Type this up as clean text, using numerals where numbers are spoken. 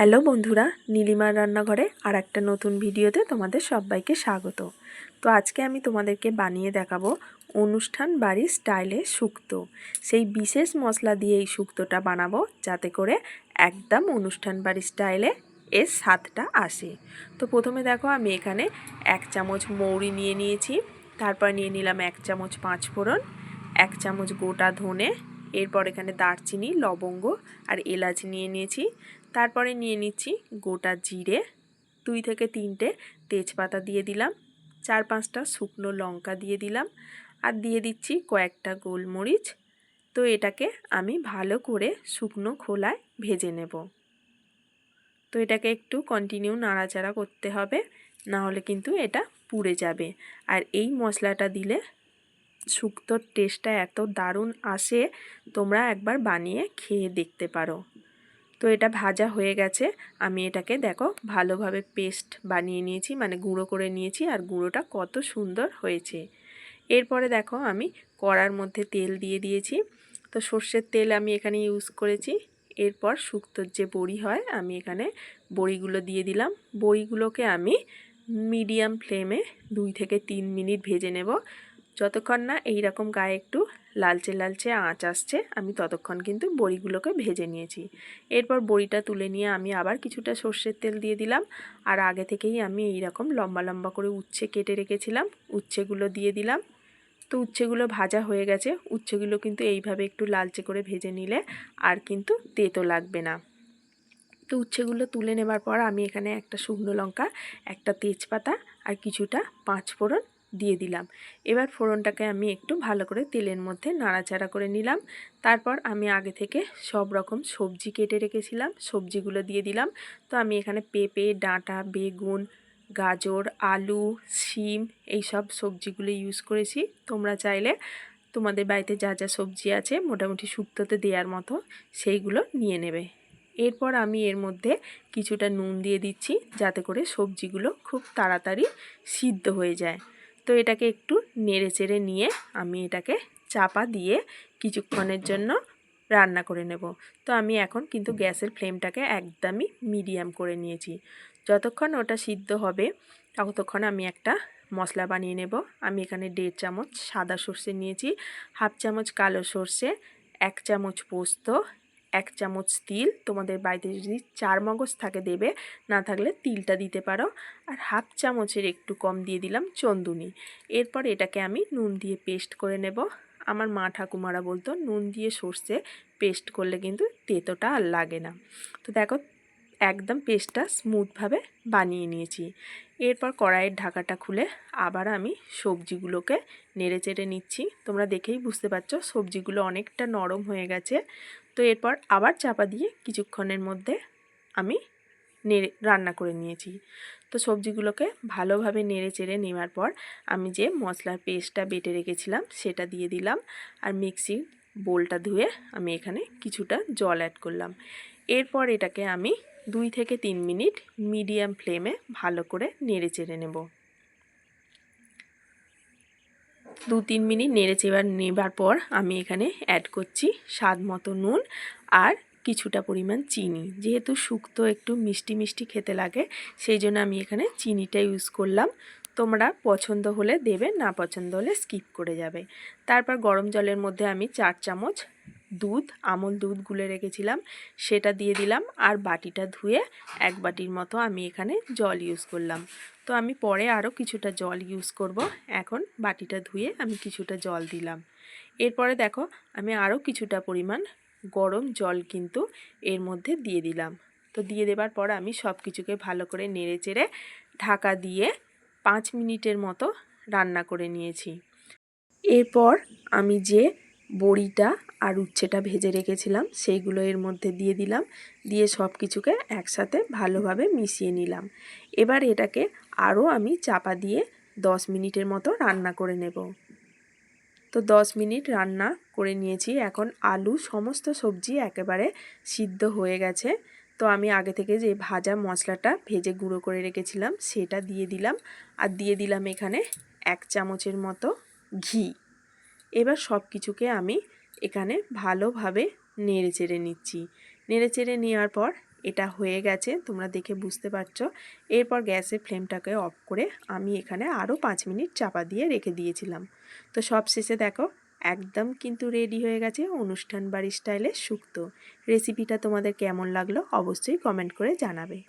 Hello বন্ধুরা, নীলিমার রান্নাঘরে আর একটা নতুন ভিডিওতে তোমাদের সবাইকে স্বাগত। তো আজকে আমি তোমাদেরকে বানিয়ে দেখাবো অনুষ্ঠান বাড়ির স্টাইলে শুক্তো। সেই বিশেষ মশলা দিয়ে এই শুক্তোটা বানাবো যাতে করে একদম অনুষ্ঠান বাড়ির স্টাইলে এর স্বাদটা আসে। তো প্রথমে দেখো আমি এখানে 1 চামচ মৌরি নিয়ে নিয়েছি, তারপর নিয়ে নিলাম 1 চামচ পাঁচফোড়ন, 1 চামচ গোটা ধনে, এরপর এখানে দারচিনি, লবঙ্গ আর এলাচ নিয়ে নিয়েছি। তারপরে নিয়ে নিচ্ছি গোটা জিরে, 2 থেকে 3টে তেজপাতা দিয়ে দিলাম, 4-5টা শুকনো লঙ্কা দিয়ে দিলাম আর দিয়ে দিচ্ছি কয়েকটা গোলমরিচ। তো এটাকে আমি ভালো করে শুকনো খোলায় ভেজে নেব। তো এটাকে একটু কন্টিনিউ নাড়াচাড়া করতে হবে, না হলে কিন্তু এটা পুড়ে যাবে। আর এই মশলাটা দিলে শুক্তোর টেস্টটা এত দারুণ আসে, তোমরা একবার বানিয়ে খেয়ে দেখতে পারো। তো এটা ভাজা হয়ে গেছে, আমি এটাকে দেখো ভালোভাবে পেস্ট বানিয়ে নিয়েছি, মানে গুঁড়ো করে নিয়েছি, আর গুঁড়োটা কত সুন্দর হয়েছে। এরপরে দেখো আমি কড়ার মধ্যে তেল দিয়ে দিয়েছি। তো সর্ষের তেল আমি এখানে ইউজ করেছি। এরপর শুক্তোর যে বড়ি হয় আমি এখানে বড়িগুলো দিয়ে দিলাম। বড়িগুলোকে আমি মিডিয়াম ফ্লেমে 2 থেকে 3 মিনিট ভেজে নেব। যতক্ষণ না এইরকম গায়ে একটু লালচে লালচে আঁচ আসছে আমি ততক্ষণ কিন্তু বড়িগুলোকে ভেজে নিয়েছি। এরপর বড়িটা তুলে নিয়ে আমি আবার কিছুটা সর্ষের তেল দিয়ে দিলাম, আর আগে থেকেই আমি এইরকম লম্বা লম্বা করে উচ্ছে কেটে রেখেছিলাম, উচ্ছেগুলো দিয়ে দিলাম। তো উচ্ছেগুলো ভাজা হয়ে গেছে। উচ্ছেগুলো কিন্তু এইভাবে একটু লালচে করে ভেজে নিলে আর কিন্তু তেতো লাগবে না। তো উচ্ছেগুলো তুলে নেবার পর আমি এখানে একটা শুকনো লঙ্কা, একটা তেজপাতা আর কিছুটা পাঁচফোড়ন দিয়ে দিলাম। এবার ফোড়নটাকে আমি একটু ভালো করে তেলের মধ্যে নাড়াচাড়া করে নিলাম। তারপর আমি আগে থেকে সব রকম সবজি কেটে রেখেছিলাম, সবজিগুলো দিয়ে দিলাম। তো আমি এখানে পেঁপে, ডাঁটা, বেগুন, গাজর, আলু, শিম এই সব সবজিগুলো ইউজ করেছি। তোমরা চাইলে তোমাদের বাড়িতে যা যা সবজি আছে মোটামুটি শুক্তোতে দেওয়ার মতো সেইগুলো নিয়ে নেবে। এরপর আমি এর মধ্যে কিছুটা নুন দিয়ে দিচ্ছি যাতে করে সবজিগুলো খুব তাড়াতাড়ি সিদ্ধ হয়ে যায়। তো এটাকে একটু নেড়েচেড়ে নিয়ে আমি এটাকে চাপা দিয়ে কিছুক্ষণের জন্য রান্না করে নেব। তো আমি এখন কিন্তু গ্যাসের ফ্লেমটাকে একদমই মিডিয়াম করে নিয়েছি। যতক্ষণ ওটা সিদ্ধ হবে ততক্ষণ আমি একটা মশলা বানিয়ে নেব। আমি এখানে 1.5 চামচ সাদা সর্ষে নিয়েছি, 1/2 চামচ কালো সর্ষে, 1 চামচ পোস্ত, 1 চামচ তিল, তোমাদের বাড়িতে যদি 4 মগজ থাকে দেবে, না থাকলে তিলটা দিতে পারো, আর 1/2 চামচের একটু কম দিয়ে দিলাম চন্দুনি। এরপর এটাকে আমি নুন দিয়ে পেস্ট করে নেব। আমার মা ঠাকুমারা বলতো নুন দিয়ে সর্ষে পেস্ট করলে কিন্তু তেতোটা আর লাগে না। তো দেখো একদম পেস্টটা স্মুথভাবে বানিয়ে নিয়েছি। এরপর কড়াইয়ের ঢাকাটা খুলে আবার আমি সবজিগুলোকে নেড়েচেড়ে নিচ্ছি। তোমরা দেখেই বুঝতে পারছো সবজিগুলো অনেকটা নরম হয়ে গেছে। তো এরপর আবার চাপা দিয়ে কিছুক্ষণের মধ্যে আমি রান্না করে নিয়েছি। তো সবজিগুলোকে ভালোভাবে নেড়েচেড়ে নেওয়ার পর আমি যে মশলার পেস্টটা বেটে রেখেছিলাম সেটা দিয়ে দিলাম, আর মিক্সির বোলটা ধুয়ে আমি এখানে কিছুটা জল অ্যাড করলাম। এরপর এটাকে আমি 2 থেকে 3 মিনিট মিডিয়াম ফ্লেমে ভালো করে নেড়েচেড়ে নেব। 2-3 মিনিট নেবার পর আমি এখানে অ্যাড করছি স্বাদ মতো নুন আর কিছুটা পরিমাণ চিনি। যেহেতু শুক্তো একটু মিষ্টি মিষ্টি খেতে লাগে সেই জন্য আমি এখানে চিনিটা ইউজ করলাম। তোমরা পছন্দ হলে দেবে, না পছন্দ হলে স্কিপ করে যাবে। তারপর গরম জলের মধ্যে আমি 4 চামচ দুধ, আমল দুধ গুলে রেখেছিলাম সেটা দিয়ে দিলাম, আর বাটিটা ধুয়ে 1 বাটির মতো আমি এখানে জল ইউজ করলাম। তো আমি পরে আরও কিছুটা জল ইউজ করব, এখন বাটিটা ধুয়ে আমি কিছুটা জল দিলাম। এরপরে দেখো আমি আরও কিছুটা পরিমাণ গরম জল কিন্তু এর মধ্যে দিয়ে দিলাম। তো দিয়ে দেবার পর আমি সব কিছুকে ভালো করে নেড়েচেড়ে ঢাকা দিয়ে 5 মিনিটের মতো রান্না করে নিয়েছি। এরপর আমি যে বড়িটা আর উচ্ছেটা ভেজে রেখেছিলাম সেইগুলো এর মধ্যে দিয়ে দিলাম, দিয়ে সব কিছুকে একসাথে ভালোভাবে মিশিয়ে নিলাম। এবার এটাকে আরও আমি চাপা দিয়ে 10 মিনিটের মতো রান্না করে নেব। তো 10 মিনিট রান্না করে নিয়েছি। এখন আলু সমস্ত সবজি একেবারে সিদ্ধ হয়ে গেছে। তো আমি আগে থেকে যে ভাজা মশলাটা ভেজে গুঁড়ো করে রেখেছিলাম সেটা দিয়ে দিলাম, আর দিয়ে দিলাম এখানে 1 চামচের মতো ঘি। এবার সব কিছুকে আমি এখানে ভালোভাবে নেড়েচেড়ে নিচ্ছি। নেড়েচেড়ে নেওয়ার পর এটা হয়ে গেছে, তোমরা দেখে বুঝতে পারছো। এরপর গ্যাসের ফ্লেমটাকে অফ করে আমি এখানে আরও 5 মিনিট চাপা দিয়ে রেখে দিয়েছিলাম। তো সব শেষে দেখো একদম কিন্তু রেডি হয়ে গেছে অনুষ্ঠান বাড়ি স্টাইলে শুক্তো। রেসিপিটা তোমাদের কেমন লাগলো অবশ্যই কমেন্ট করে জানাবে।